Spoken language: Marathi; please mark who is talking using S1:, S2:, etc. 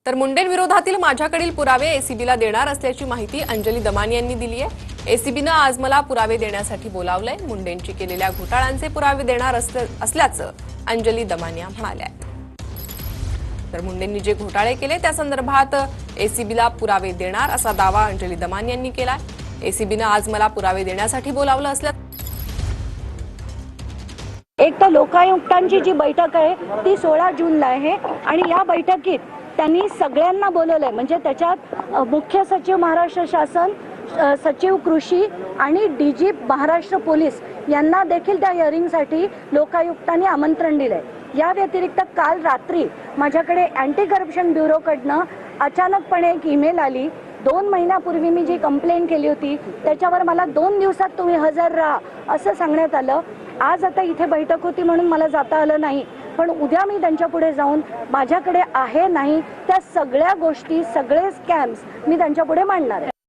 S1: तर मुंडेंविरोधातील माझ्याकडील पुरावे एसीबीला देणार असल्याची माहिती अंजली दमानी यांनी दिली आहे। एसीबीनं आज मला पुरावे देण्यासाठी बोलावलंय। मुंडेंची केलेल्या घोटाळ्यांचे पुरावे देणार असल्याचं अंजली दमानी म्हणाल्या। तर मुंडेंनी जे घोटाळे केले त्या संदर्भात एसीबीला पुरावे देणार असा दावा अंजली दमानी यांनी केलाय। एसीबीनं आज मला पुरावे देण्यासाठी बोलावलं असल्याचं
S2: एक तर लोकायुक्तांची जी बैठक आहे ती 16 जूनला आहे आणि या बैठकीत त्यांनी सगळ्यांना बोलवलंय। म्हणजे त्याच्यात मुख्य सचिव महाराष्ट्र शासन, सचिव कृषी आणि डीजी महाराष्ट्र पोलीस यांना देखील त्या हिअरिंगसाठी लोकायुक्तांनी आमंत्रण दिलंय। या व्यतिरिक्त काल रात्री माझ्याकडे अँटी करप्शन ब्युरोकडनं अचानकपणे एक ईमेल आली। 2 महिन्यापूर्वी मी जी कंप्लेंट केली होती त्याच्यावर मला 2 दिवसात तुम्ही हजर राहा असं सांगण्यात आलं। आज आता इथे बैठक होती म्हणून मला जाता आलं नाही, पण उद्या मी त्यांच्या पुढे जाऊन माझ्याकडे आहे नाही त्या सगळ्या गोष्टी, सगळे स्कॅम्स मी त्यांच्या पुढे मांडणार आहे।